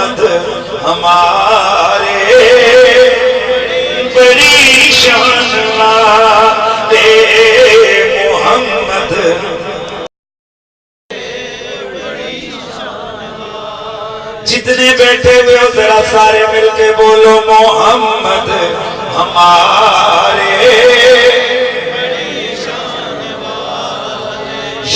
محمد ہمارے بڑی شان والے محمد جتنے بیٹھے ہوئے ہو ذرا سارے مل کے بولو محمد ہمارے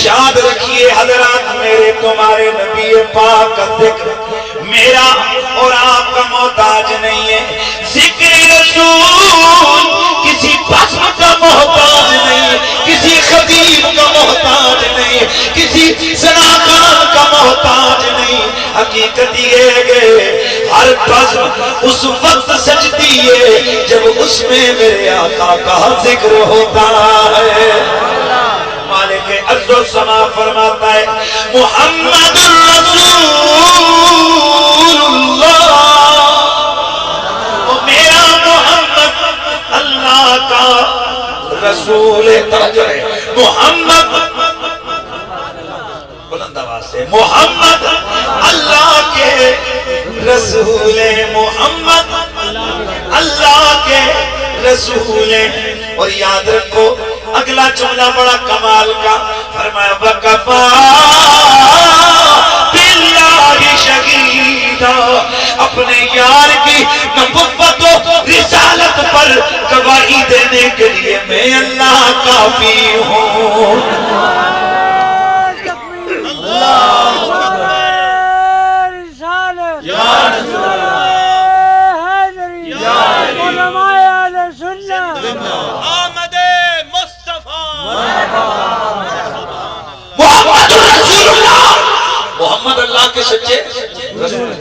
یاد رکھیے حضرات میرے تمہارے نبی پاک کا ذکر میرا اور آپ کا محتاج نہیں ہے ذکر رسول کسی بزم کا محتاج نہیں کسی خطیب کا محتاج نہیں کسی سناکار کا محتاج نہیں حقیقت یہ ہے ہر بزم اس وقت سجتی ہے جب اس میں میرے آقا کا ذکر ہوتا ہے مالک عز و سما فرماتا ہے محمد رسول اللہ وہ میرا محمد اللہ کا رسول توجہ ہے محمد بلند آواز سے محمد اللہ کے رسول محمد اللہ کے رسول اور یاد رکھو اگلا جملہ بڑا کمال کا فرمایا وَقَفَا بِاللَّهِ شَهِيدًا اپنے یار کی نبوت و رسالت پر گواہی دینے کے لیے میں اللہ کافی ہوں محمد اللہ کے سچے رسول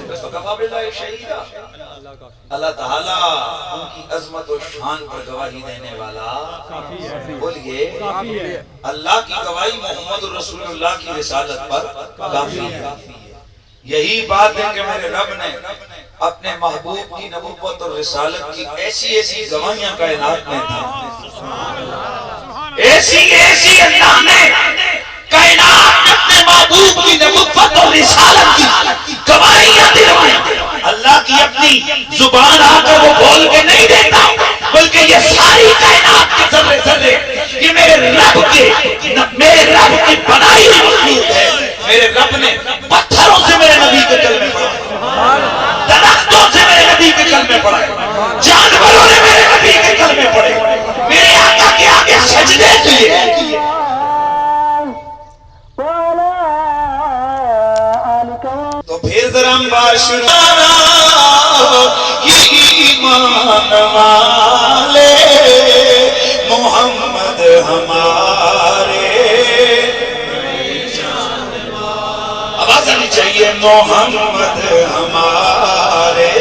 اللہ تعالیٰ ان کی عظمت و شان پر گواہی دینے والا بولیے اللہ کی گواہی محمد رسول اللہ کی رسالت پر کافی ہے یہی بات ہے کہ میرے رب نے اپنے محبوب کی نبوت اور رسالت کی ایسی ایسی گواہیاں کائنات میں دی ایسی ایسی اللہ نے کائنات میں اپنے محبوب کی نبوت اور رسالت کی گواہیاں دلوائیں اللہ کی اپنی زبان آ کر وہ بول کے نہیں دیتا بلکہ یہ ساری کائنات کے ذرے ذرے یہ میرے رب کی بنائی ہوئی مخلوق ہے میرے رب نے پتھروں سے میرے نبی کے کلمے پڑھائے درختوں سے میرے نبی کے کلمے پڑھائے جانوروں نے میرے نبی کے کلمے پڑھے میرے آقا کے آگے سجدے کیے تو پھر ذرا باشندہ ایمان والے محمد ہمارے آواز آنی چاہیے محمد ہمارے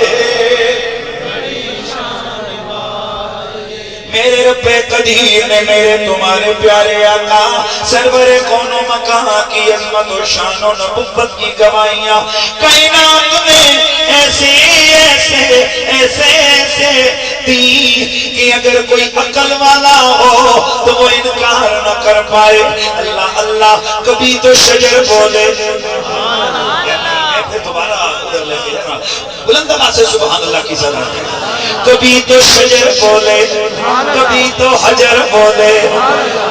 میرے رب قدیر نے میرے تمہارے پیارے آقا سرور کون و مکان کی عظمت و شان و نبوت کی گواہیاں کائنات میں ایسے ایسے ایسے ایسے دی کہ اگر کوئی عقل والا ہو تو وہ انکار نہ کر پائے اللہ اللہ کبھی تو شجر بولے دوبارہ ادھر لے کے جانا بلند آواز سے سبحان اللہ کی صدا کبھی تو شجر بولے کبھی تو حجر بولے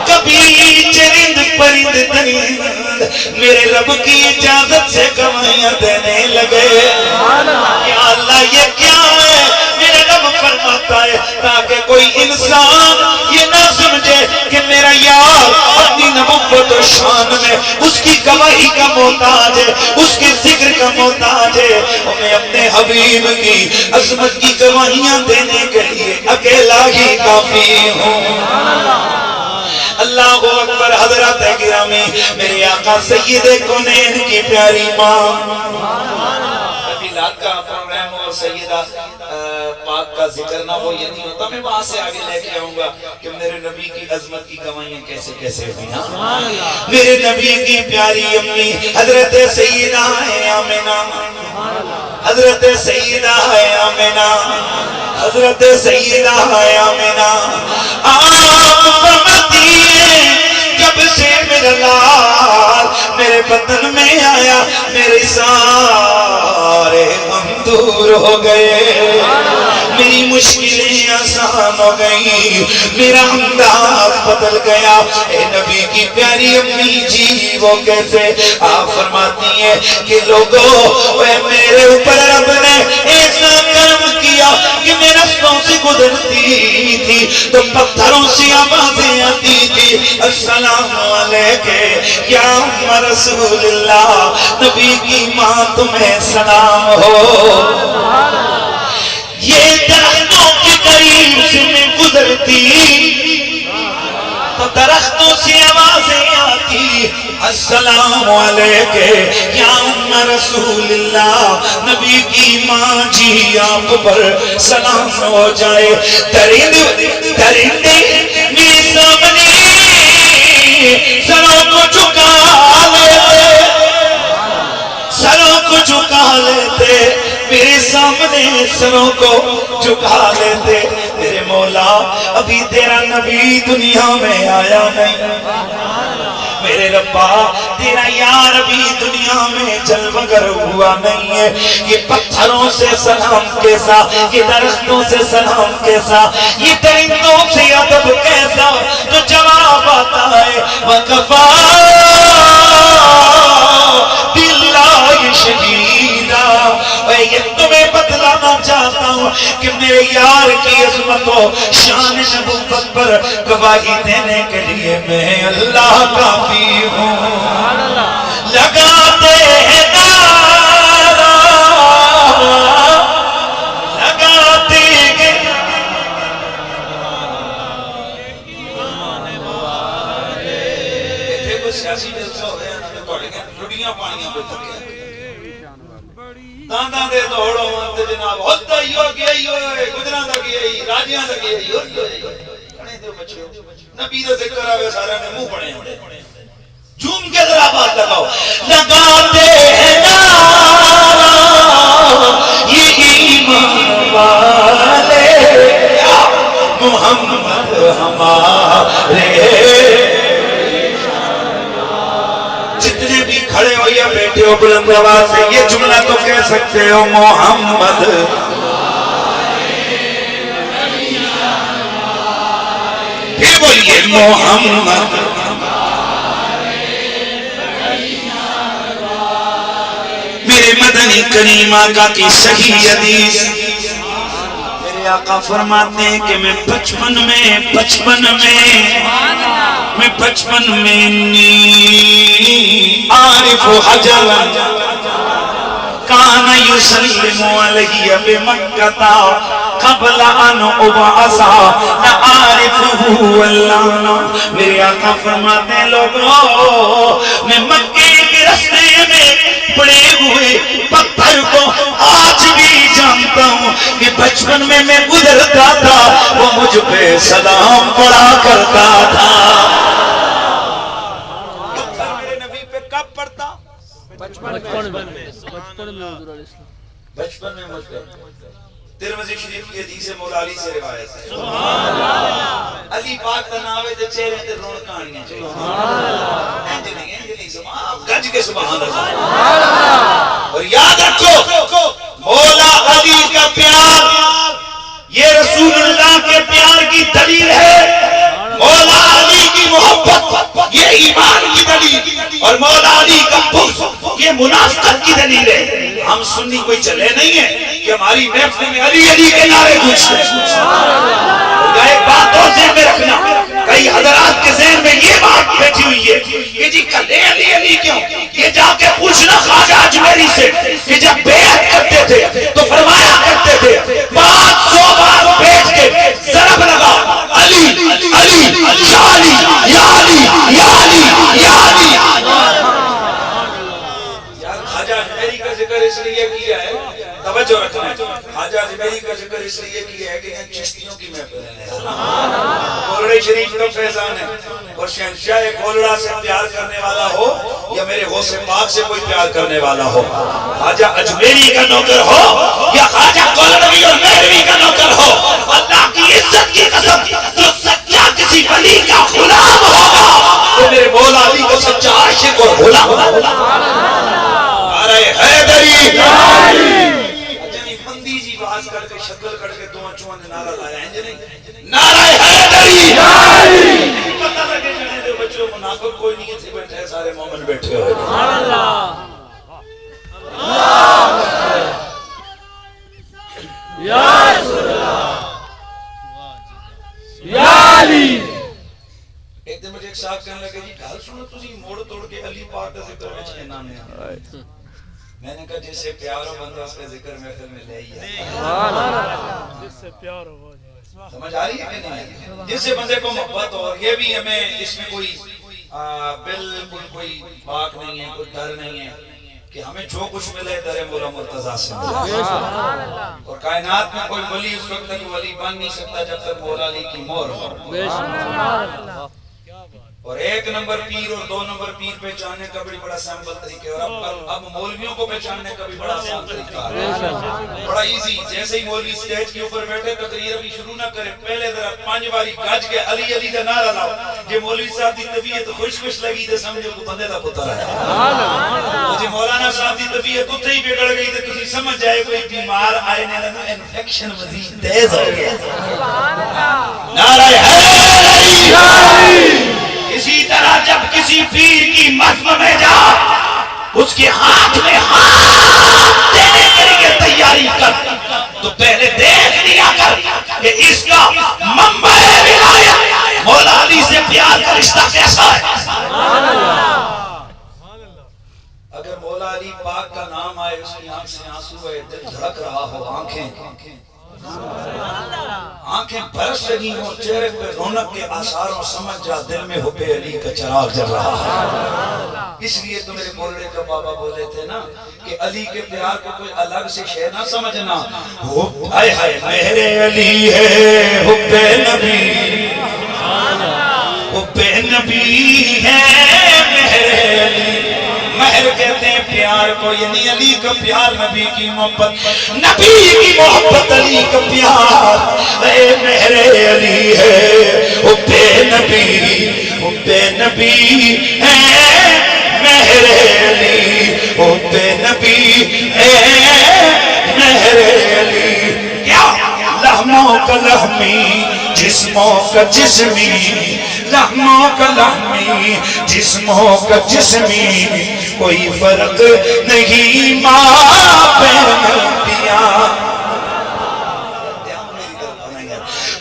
کبھی چرند پرند درند میرے رب کی اجازت سے گواہیاں دینے لگے یا اللہ یہ کیا ہے میرے رب فرماتا ہے تاکہ کوئی انسان یہ نہ سمجھے کہ میرا یار اپنی نبوت و شان میں اس کی گواہی کا محتاج ہے اس کے ذکر کا محتاج ہے اور میں اپنے حبیب کی عظمت کی گواہیاں دینے کے لیے اکیلا ہی کافی ہوں اللہ اکبر حضرات گرامی میرے آقا سید کونین کی پیاری ماں کا پروگرام اور سیدہ پاک کا ذکر نہ ہو یہ نہیں ہوتا میں وہاں سے آگے لے کے آؤں گا کہ میرے نبی کی عظمت کی گواہیاں کیسے کیسے ہوئی میرے نبی کی پیاری امی حضرت سیدہ آمنہ حضرت سیدہ آمنہ حضرت سیدہ آمنہ آپ فرماتی ہیں جب سے میرا لال میرے بدن میں آیا میرے سارے غم ہو گئے، میری مشکلیں آسان ہو گئی، میرا انداز بدل گیا۔ اے نبی کی پیاری امی جی وہ کیسے؟ آپ فرماتی ہیں کہ لوگوں اے میرے اوپر رب نے ایسا کرم کیا کہ میں رستوں سے گزرتی تھی تو پتھروں سے آوازیں آتی تھی، السلام علیکہ یا ام رسول اللہ، نبی کی ماں تمہیں سلام ہو۔ یہ درختوں کے قریب سے میں گزرتی تو درختوں سے آوازیں آتی، السلام علیکہ یا ام رسول اللہ، نبی کی ماں جی آپ پر سلام ہو جائے۔ درندے میرے سامنے سروں کو جھکا لیتے، سروں کو جھکا لیتے، میرے سامنے سروں کو جھکا لیتے۔ میرے مولا ابھی تیرا نبی دنیا میں آیا نہیں، میرے ربا تیرا یار ابھی دنیا میں جلوگر ہوا نہیں ہے۔ یہ پتھروں سے سلام کیسا، یہ درختوں سے سلام کیسا، یہ درندوں سے ادب کیسا، تو جواب آتا ہے وَكَفَى بِاللَّهِ شَهِيدًا۔ میں یہ تمہیں بتلانا چاہتا ہوں کہ میرے یار کی عظمت و شان نبوت پر گواہی دینے کے لیے میں اللہ کافی ہوں۔ لگاتے ہیں نعرہ، لگاتے ہیں ایتھے کوئی سیاسی جلسہ ہو رہا ہے توڑے گئے لڑیاں پانیاں پہ تھکے دانداں دے دوڑو مانتے جناب ہوتا ہی ہو گیا ہی ہوئے گجران دا گیا ہی راجیاں دا گیا ہی کھڑے دے بچے نبی دا ذکر آوے سارے نے منہ پڑے ہوئے جھوم کے ذرا بات لگاؤ۔ لگاتے ہیں نعرہ یہ ایمان والے محمد ہمارے، جتنے بھی کھڑے ہو یا بیٹھے ہو بلند آواز سے یہ جملہ تو کہہ سکتے ہو محمد پھر بولیے محمد میرے مدنی کریم آقا کی صحیح حدیث میرے آقا فرماتے ہیں کہ میں بچپن میں عارف حجرا کان یسلم علیہ بمکہ قبل ان ابعث لعارفہ اللہ۔ میرے آقا فرماتے ہیں لوگوں میں مکے کے راستے میں پڑے ہوئے پتھر کو آج بھی جانتا ہوں کہ بچپن میں گزرتا تھا وہ مجھ پہ سلام پڑا کرتا تھا۔ میرے نبی پہ کب پڑتا؟ بچپن میں مجھ پہ۔ ترمذی شریف کی حدیث مولا علی سے روایت ہے، سبحان اللہ، علی پاک کا نام ہے تے چہرے تے رونق آنی چاہیے، سبحان اللہ، گج کے سبحان اللہ۔ اور یاد رکھو مولا علی کا پیار یہ رسول اللہ کے پیار کی دلیل ہے، مولا علی کی محبت یہ ایمان کی دلیل، اور مولا علی کا بغض یہ منافقت کی دلیل ہے۔ ہم سنی کوئی چلے نہیں ہے کہ ہماری محفل میں علی علی کے نعرے گونجتے ہیں۔ ایک بات اور ذہن میں رکھنا، کئی حضرات کے ذہن میں یہ بات بیٹھی ہوئی ہے کہ جی کلے علی علی کیوں؟ یہ جا کے پوچھنا خواجہ اجمیری سے کہ جب بیعت کرتے تھے تو فرمایا کرتے تھے 500 بار بیٹھ کے ضرب لگا علی علی یا علی یا علی یا علی یا علی۔ یار خواجہ اجمیری کا ذکر اس لیے کیا ہے، توجہ رکھنا، خواجہ اجمیری کا ذکر اس لیے کیا ہے کہ یہ چشتیوں کی محفل ہے، کولڑے شریف کا فیضان ہے، اور شہنشاہ کولڑا سے پیار کرنے والا ہو یا میرے غوث پاک سے کوئی پیار کرنے والا ہو، خواجہ اجمیری کا نوکر ہو یا خواجہ کولڑوی اور مہروی کا نوکر ہو، اللہ کی عزت کی قسم جو سچا کسی ولی کا غلام ہوگا تو میرے مولا علی کو سچا عاشق اور غلام ہوگا۔ حیدری آواز کر کے شکل کر کے دو چوان نعرہ لایا ہے نہیں نعرہ حیدری پتہ لگے جنے دے بچوں منافق کوئی نہیں تھے بیٹھے سارے مومن بیٹھے ہوئے سبحان اللہ یا رسول اللہ یا علی ایک دن مجھے ایک صاحب کہنے لگے جی گل سنو تسی موڑ توڑ کے علی پاک کا ذکر وچ کہنا میں نے کہا جس سے پیار ہو بندہ اس کا ذکر محفل میں لے ہی ہے جس سے پیار ہو سمجھ آ رہی ہے کہ نہیں جس سے بندے کو محبت ہو یہ بھی ہمیں اس میں کوئی بالکل کوئی پاک نہیں ہے کوئی ڈر نہیں ہے کہ ہمیں جو کچھ ملے در مولا مرتضیٰ سے ملے اور کائنات میں کوئی ولی اس وقت تک ولی بن نہیں سکتا جب تک مولا علی کی مہر ہو اور ایک نمبر پیر اور دو نمبر پیر پہچاننے کا بھی بڑا سیمپل طریقہ ہے اور اب مولویوں کو پہچاننے کا بھی بڑا آسان طریقہ ہے بڑا ایزی جیسے ہی مولوی سٹیج کے اوپر بیٹھے تقریر ابھی شروع نہ کرے پہلے ذرا 5 باری گج کے علی علی کا نعرہ لاؤ یہ مولوی صاحب دی طبیعت خوش خوش لگی تے سمجھو کو بندے دا پتر ہے مجھے مولانا صاحب دی طبیعت اتھے ہی بگڑ گئی تے تسی سمجھ جائے کوئی بیمار آئے نے نا انفیکشن مزید تیز ہو گیا سبحان اللہ نعرہ حیدری اسی طرح جب کسی پیر کی محفل میں جا اس کے ہاتھ میں ہاتھ دینے کے لیے تیاری کر تو پہلے دیکھ لیا کر کہ اس کا منبع ولایت مولا علی سے پیار کا رشتہ کیسا ہے اگر مولا علی پاک کا نام آئے اس کی آنکھ سے آنسو ہے دل دھڑک رہا ہو آنکھیں برس رہی ہوں چہرے پہ رونق کے آثاروں سمجھ جا دل میں حب علی کا چراغ جل رہا ہے اس لیے تو میرے بولنے کا بابا بولے تھے نا کہ علی کے پیار کو کوئی الگ سے شے نہ سمجھنا ہائے ہائے میرے علی ہے حب نبی حب نبی ہے میرے علی مہر کہتے ہیں پیار کو یعنی علی کا پیار نبی کی محبت نبی کی محبت علی کا پیار اے میرے علی ہے حب نبی حب نبی ہے میرے علی حب نبی ہے میرے علی کیا لہموں کا لہمی جسموں کا جسمی لہموں کا لہمی جسموں کا جسمی کوئی فرق نہیں ماں بہن پیا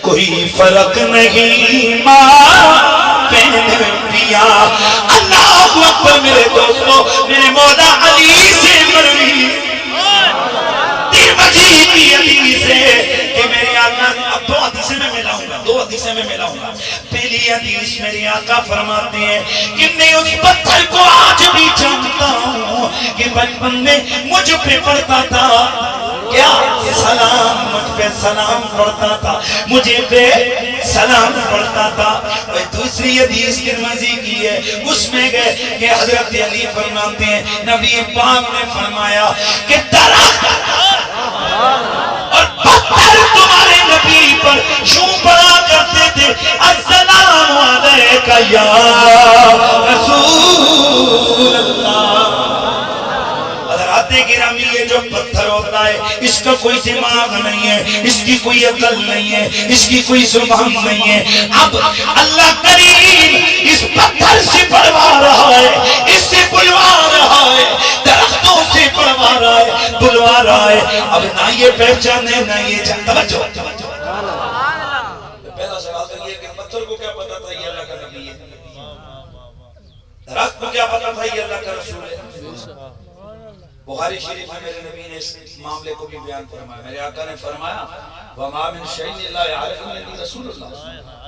کوئی فرق نہیں ماں بہن پیا اللہ اکبر میرے دوستوں میرے مولا علی سے مروی دل مجید کی علی سے کہ میرے آقا اب 2 حدیثیں میں ملاؤں گا 2 حدیثیں میں ملاؤں گا پہلی حدیث میرے آقا فرماتے ہیں کہ میں اس پتھر کو آج بھی جانتا ہوں کہ بچپن میں مجھ پہ پڑتا تھا کیا سلام مجھ پہ سلام پڑھتا تھا مجھے پہ سلام پڑھتا تھا اور دوسری حدیث ترمذی کی ہے اس میں گئے کہ حضرت علی فرماتے ہیں نبی پاک نے فرمایا کہ درخت اور پتھر تمہارے نبی پر یوں پڑا کرتے تھے السلام علیکہ یا رسول اللہ حضرات گرامی یہ جو پتھر ہوتا ہے اس کا کوئی دماغ نہیں ہے اس کی کوئی عقل نہیں ہے اس کی کوئی زبان نہیں ہے اب اللہ کریم اس پتھر سے پڑھوا رہا ہے اس سے بلوا رہا ہے درختوں سے پڑھوا رہا ہے بلوا رہا ہے اب نہ یہ پہچانے نہ یہ توجہ پہلا سوال تو یہ کہ پتھر کو کیا پتا تھا یہ اللہ کا نبی ہے درخت کو کیا پتا تھا یہ اللہ کا رسول ہے بخاری شریف میں میرے نبی نے اس معاملے کو بھی بیان فرمایا میرے آقا نے فرمایا وَمَا مِن شَيْءٍ إِلَّا يَعْرِفُهُ إِلَّا رَسُولُ اللَّهِ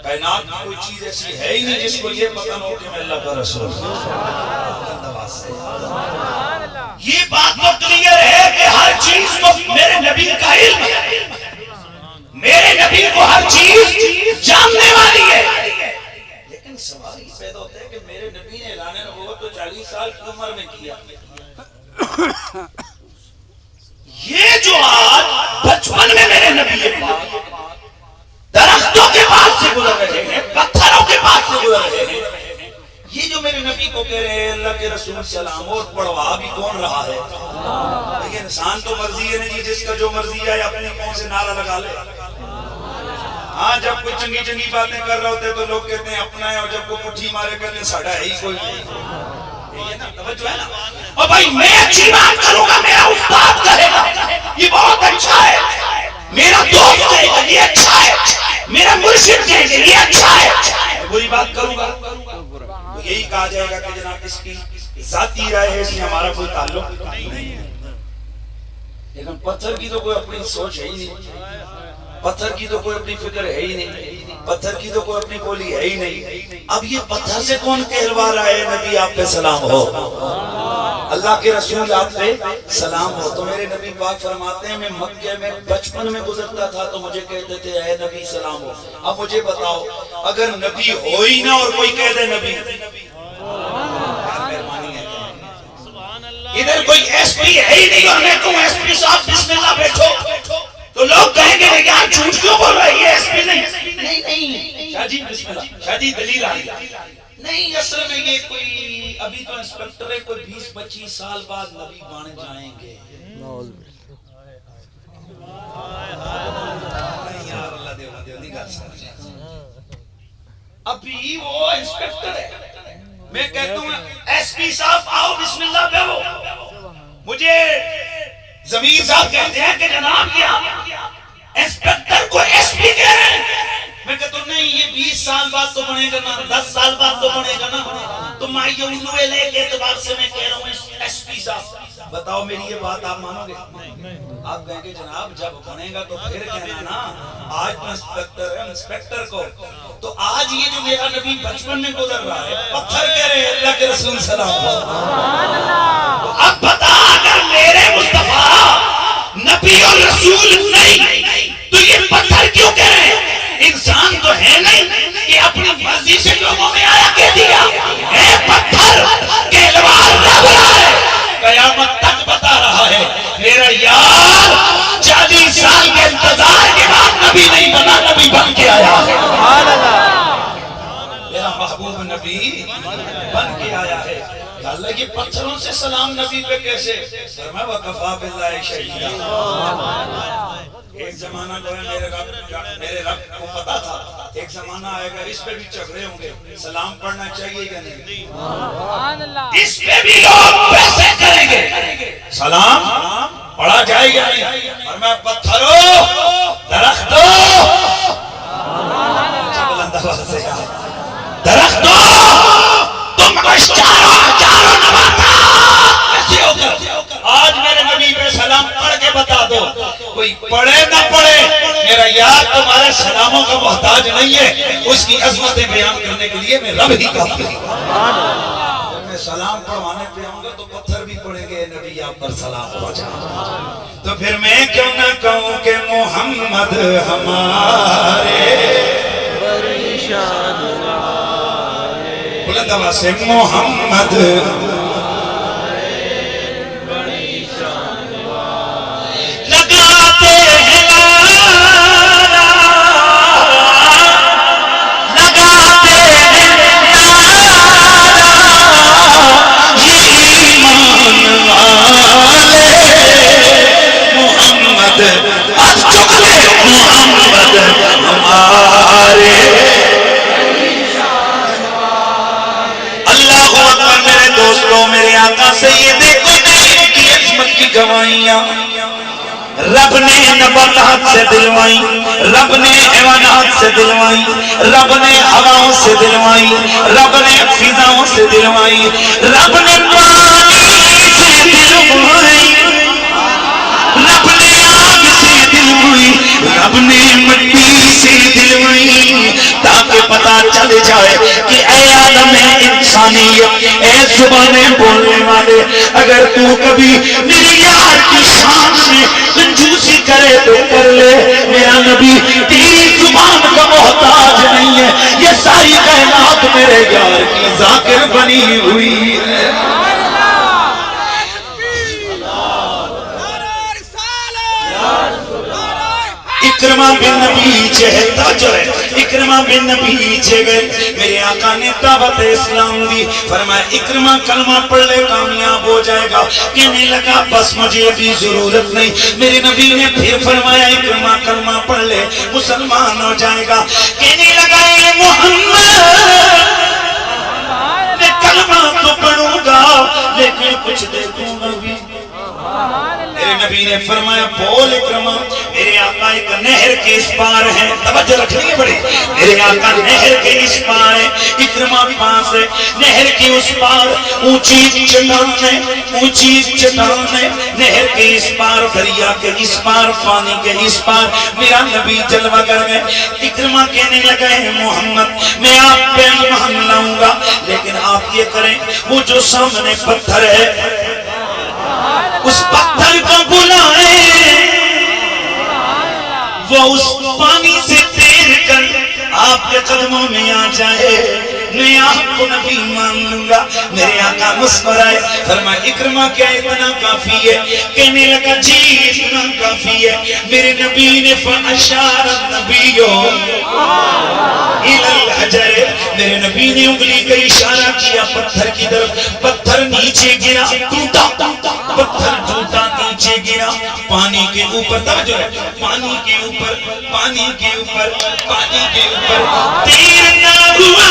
کائنات میں کوئی چیز ایسی ہے ہی نہیں جس کو یہ پتہ ہو کہ میں اللہ کا رسول یہ بات تو کلیئر ہے کہ ہر چیز کو میرے نبی کا علم ہے میرے نبی کو ہر چیز جاننے والی ہے لیکن سوال یہ پیدا ہوتا ہے کہ میرے نبی نے اعلان نبوت تو 40 سال کی عمر میں کیا یہ جو آج بچپن میں میرے نبی پاک درختوں کے پاس سے گزر رہے ہیں پتھروں کے پاس سے گزر رہے ہیں یہ جو میرے نبی کو کہہ رہے ہیں اللہ کے رسول سلام اور پڑھوا بھی کون رہا ہے؟ لیکن انسان تو مرضی ہے نہیں، جس کا جو مرضی ہے اپنے منہ سے نعرہ لگا لے. ہاں جب کوئی چنگی چنگی باتیں کر رہے ہوتے تو لوگ کہتے ہیں اپنا ہے، اور جب کوئی پٹھی مارے کرتے ساڑھا ہے ہی کوئی. یہ نا توجہ ہے نا. اور بھائی میں اچھی بات کروں گا میرا استاد کہے گا یہ بہت اچھا ہے، میرا دوست کہے گا یہ اچھا ہے، میرا مرشد کہے گا یہ اچھا ہے، بری بات کروں گا تو یہی کہا جائے گا کہ جناب اس کی ذاتی رائے ہے، اس میں ہمارا کوئی تعلق نہیں. لیکن پتھر کی تو کوئی اپنی سوچ ہے ہی نہیں، پتھر کی تو کوئی اپنی فکر ہے ہی نہیں، پتھر کی تو کوئی اپنی بولی ہے ہی نہیں. اب یہ پتھر سے کون کہلوا رہا ہے نبی آپ پہ سلام ہو، اللہ کے رسول آپ پہ سلام ہو. تو میرے نبی پاک فرماتے ہیں میں مکے میں بچپن میں گزرتا تھا تو مجھے کہتے تھے اے نبی سلام ہو. اب مجھے بتاؤ اگر نبی ہو ہی نہ اور کوئی کہہ دے نبی، ادھر کوئی ایس پی ہے ہی نہیں اور میں کہوں ایس پی صاحب بسم اللہ بیٹھو تو لوگ کہیں گے یار جھوٹ کیوں بول رہا ہے یہ ایس پی نہیں. شاہ جی بسم اللہ، شاہ جی دلیل آ گئی. نہیں اصل میں یہ کوئی ابھی تو انسپیکٹر ہے، کوئی 20-25 سال بعد نبی بن جائیں گے. یار اللہ دیو نہیں گل سمجھے، ابھی وہ انسپیکٹر ہے. میں کہتا ہوں ایس پی صاحب آؤ بسم اللہ بیٹھو. مجھے ضمیر صاحب کہتے ہیں کہ جناب کیا انسپیکٹر کو ایس پی کہہ رہے ہیں. میں کہتا ہوں نہیں یہ 20 سال بعد تو بنے گا نا، 10 سال بعد تو بنے گا نا. تو مایولوے لے کے اعتبار سے میں کہہ رہا ہوں ایس پی صاحب. بتاؤ میری یہ بات آپ مانو گے؟ آپ کہیں گے جناب جب بنے گا تو پھر کہنا نا آج تو انسپیکٹر ہے انسپیکٹر کو. تو آج یہ جو میرا نبی بچپن میں گزر رہا ہے پتھر کہہ رہے ہیں اللہ کے رسول سلام. تو اب بتا اگر میرے مصطفیٰ نبی اور رسول نہیں تو یہ پتھر کیوں کہہ رہے ہیں؟ انسان تو ہے نہیں کہ اپنی مرضی سے لوگوں میں آیا کہہ دیا اے پتھر کہلوار رب رہا ہے، قیامت تک بتا رہا ہے میرا یار 40 سال کے انتظار کے بعد نبی نہیں بنا، نبی بن کے آیا ہے. میرا محبوب نبی بن کے آیا ہے. اللہ یہ پتھروں سے سلام نبی پہ کیسے؟ فرمایا وَقَفَا بِاللَّهِ شَهِيدًا. ایک زمانہ جو ہے میرے رب کو پتا تھا ایک زمانہ آئے گا اس پہ بھی جھگڑے ہوں گے، سلام پڑھنا چاہیے یا نہیں، اس پہ بھی لوگ پیسے کریں گے، سلام پڑھا جائے گا نہیں. اور میں پتھروں درختوں درختوں تم کچھ چاروں نباتات ایسے ہو کر آج میرے نبی پہ سلام پڑھ کے بتا دو. کوئی پڑھے نہ پڑھے میرا یار تمہارے سلاموں کا محتاج نہیں ہے، اس کی عظمتیں بیان کرنے کے لیے میں رب ہی کافی ہے. جب میں سلام پڑھوانے پہ آؤں گا تو پتھر بھی پڑھیں گے نبی آپ پر سلام ہو جائے. تو پھر میں کیوں نہ کہوں کہ محمد ہمارے بلند آواز سے محمد رب نے نباتات سے دلوائی، رب نے حیوانات سے دلوائی، رب نے ہواؤں سے دلوائی، رب نے فضاؤں سے دلوائی، رب نے پانی سے دلوائی، رب نے آگ سے دلوائی، رب نے مٹی سے دلوائی، تاکہ پتا چل جائے کہ اے عالم انسانیت، اے زبانیں بولنے والے، اگر تو کبھی میری یار کی شان میں کنجوسی کرے تو کر لے، میرا نبی تیری زبان کا محتاج نہیں ہے، یہ ساری کائنات میرے یار کی ذاکر بنی ہوئی ہے. اکرمہ بن نبی چہتا جو ہے اکرمہ بن نبی پیچھے گئے، میرے آقا نے دعوت اسلام دی، فرمایا اکرمہ کلمہ پڑھ لے کامیاب ہو جائے گا، کہنے لگا بس مجھے بھی ضرورت نہیں، میرے نبی نے پھر فرمایا اکرمہ کلمہ پڑھ لے مسلمان ہو جائے گا، کہنے لگا اے محمد میں کلمہ تو پڑھوں گا لیکن کچھ دیکھوں گا بھی۔ میرے نبی نے فرمایا بول اکرمہ، میرے آقا ایک نہر کے اس پار ہیں، توجہ رکھنی ہے بڑی، میرے آقا نہر کے اس پار ہیں، اکرمہ پاس ہے، نہر کے اس پار اونچی چٹان ہے، اونچی چٹان ہے، نہر کے اس پار، دریا کے اس پار، پانی کے اس پار، میرا نبی جلوہ کر گئے۔ اکرمہ کہنے لگا ہے محمد میں آپ پہ ایمان لاؤں گا لیکن آپ یہ کریں وہ جو سامنے پتھر ہے اس پتھر کو بلائیں، وہ اس پانی سے تیر کر آپ کے قدموں میں آ جائے، میں آپ کو نبی مان لوں گا۔ میرے آقا مسکرائے، فرمایا اکرمہ کیا اتنا کافی ہے؟ کہنے لگا جی اتنا کافی ہے۔ میرے نبی نے فَأَشَارَ النَّبِيُّ إِلَى الْحَجَرِ، میرے نبی نے انگلی کا اشارہ کیا پتھر کی طرف، پتھر نیچے گرا، ٹوٹا، پتھر ٹوٹا نیچے گرا، پانی کے اوپر، توجہ ہے، پانی کے اوپر، پانی کے اوپر، پانی کے اوپر، تیر نہ ہوا،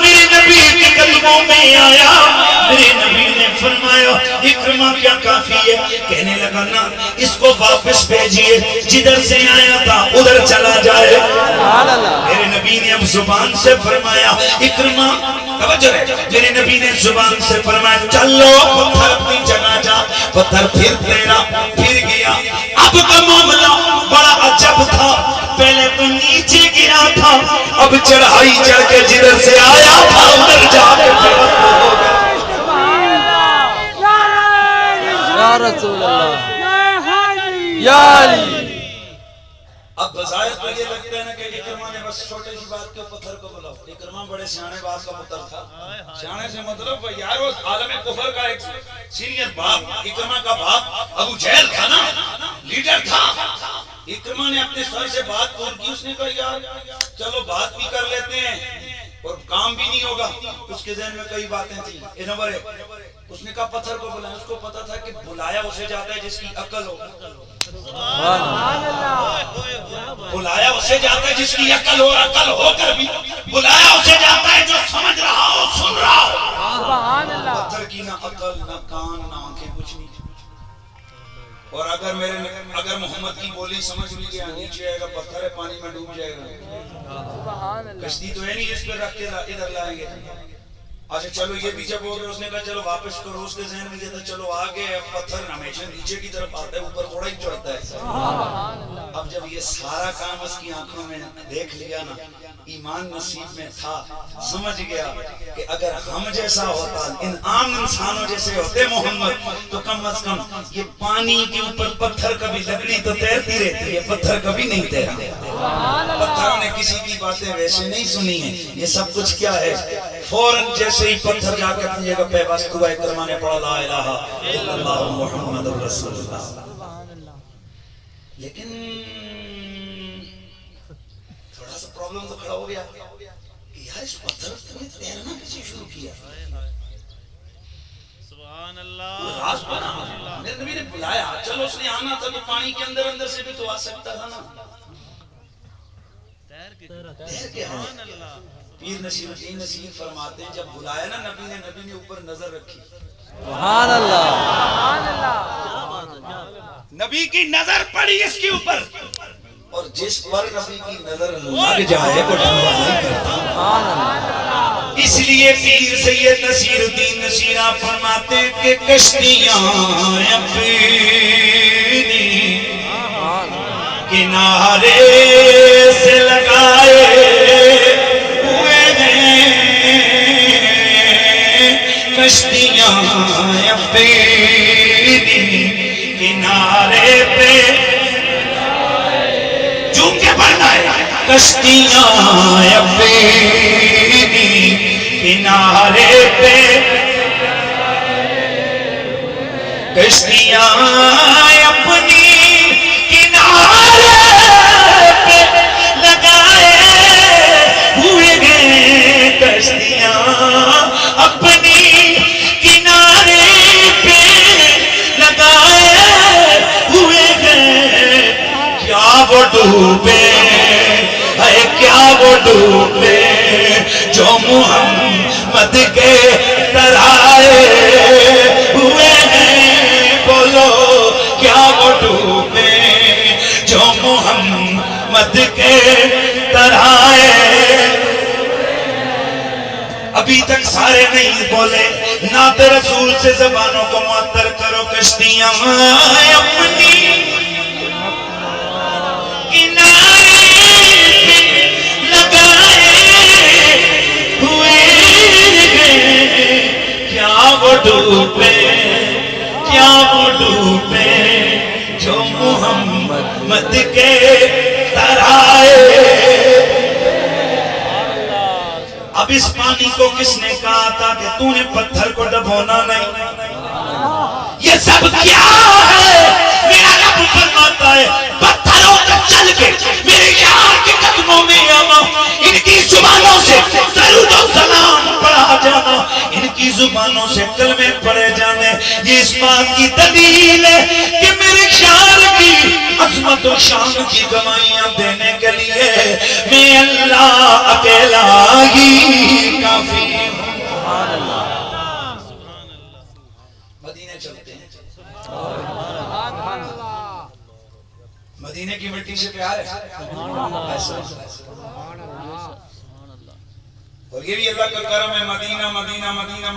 میرے نبی کے قدموں میں آیا۔ میرے نبی نے فرمایا اکرمہ کیا کافی ہے؟ کہنے لگا نا اس کو واپس بھیجیے، جدھر سے آیا تھا ادھر چلا جائے۔ میرے نبی نے اب زبان سے فرمایا اکرمہ، توجہ ہے، میرے نبی نے زبان سے فرمایا چلو پتھر اپنی جگہ جا، پتھر پھر تیرا پھر گیا۔ اب کا معاملہ بڑا عجب تھا، پہلے تو نیچے گرا تھا، اب چڑھائی چڑھ کے جدھر سے آیا تھا ادھر جا کے پھر ہو گیا۔ یا رسول اللہ یا علی۔ اب بظاہر تو یہ لگتا ہے نا کہ اکرمہ نے بس چھوٹے سی بات کے پتھر کو بلاؤ، اکرمہ بڑے سیانے باپ کا پتر تھا، سیانے سے مطلب یار وہ عالم کفر کا ایک سینئر باپ، اکرمہ کا باپ ابو جہل تھا نا، لیڈر تھا۔ اکرمہ نے اپنے سر سے بات کون کی، اس نے کہا یار چلو بات بھی کر لیتے ہیں اور کام بھی نہیں ہوگا۔ اس کے ذہن میں کئی باتیں تھیں، نمبر ایک اس نے کہا پتھر کو بلائیں، اس کو پتا تھا کہ بلایا اسے جاتا ہے جس کی عقل ہو، بلایا اسے جاتا ہے جس کی عقل ہو، عقل ہو کر بھی بلایا اسے جاتا ہے جو سمجھ رہا ہو، سن رہا ہو۔ پتھر کی نہ عقل نہ کان نہ آنکھیں کچھ نہیں، اور اگر محمد کی بولی سمجھ بھی گیا نیچے آئے گا، پتھر ہے پانی میں ڈوب جائے گا، کشتی تو ہے نہیں جس پہ رکھ کے ادھر لائیں گے۔ اچھا چلو یہ بھی جب ہو گیا، اس نے کہا چلو واپس کرو، اس کے ذہن میں یہ تھا چلو آگے پتھر ہمیشہ نیچے کی طرف آتا ہے، اوپر تھوڑا ہی چڑھتا ہے۔ اب جب یہ سارا کام اس کی آنکھوں میں دیکھ لیا نا، ایمان نصیب میں تھا، سمجھ گیا کہ اگر ہم جیسا ہوتا، ان عام انسانوں جیسے ہوتے محمد، تو کم از کم یہ پانی کے اوپر پتھر کبھی لکڑی تو تیرتی رہتی ہے، پتھر کبھی نہیں تیرا۔ پتھروں نے کسی کی باتیں ویسے نہیں سنی ہیں، یہ سب کچھ کیا ہے، فوراً جیسے ہی پتھر جا کے اپنی جگہ پہ بست ہوا، اکرمہ نے پڑھا لا الہ الا اللہ محمد رسول اللہ۔ لیکن تھوڑا سا پرابلم تو کھڑا ہو گیا کہ یار اس پتھر نے تیرنا کیسے شروع کیا؟ سبحان اللہ، راز بنا۔ میرے نبی نے بلایا، چلو اس نے آنا تھا تو پانی کے اندر اندر سے بھی تو آ سکتا تھا نا، تیر کے ہاں۔ پیر نصیر الدین نصیر فرماتے ہیں جب بلایا نا نبی نے اوپر نظر رکھی، سبحان اللہ، نبی کی نظر پڑی اس کے اوپر، اور جس پر نبی کی نظر لگ جائے وہ ڈھنگا نہیں کرتا۔ اس لیے پیر سید نصیر الدین نصیرہ فرماتے ہیں کہ کشتیاں اپنی کنارے سے لگائے ہوئے ہیں، کشتیاں اپنی کنارے پہ جھوم کے پڑھنا ہے، کشتیاں اپنی کنارے پہ، کشتیاں اپنی کنارے پہ لگائے وہ ڈوبے ہے کیا وہ ڈوبے جو محمد کے ترائے ہوئے ہیں بولو کیا وہ ڈوبے جو محمد کے ترائے ابھی تک سارے نہیں بولے نعت رسول سے زبانوں کو معطر کرو کشتیاں اپنی ڈوبے کیا وہ ڈوبے جو محمد کے ترائے اب اس پانی کو کس نے کہا تھا کہ تو نے پتھر کو ڈبونا نہیں یہ سب کیا ہے میرا رب فرماتا ہے پتھروں کا چل کے میرے یار کے قدموں میں آنا ان کی زبانوں سے درود و سلام پڑھا جانا ان کی زبانوں سے کلمے پڑھے جانے یہ اس بات کی دلیل ہے کہ میرے شان کی عظمت و شان کی گواہیاں دینے کے لیے میں اللہ اکیلا ہی کافی ہوں مدینے چلتے ہیں مدینے کی مٹی سے پیار ہے اور یہ بھی اللہ کا کرم ہے مدینہ مدینہ مدینہ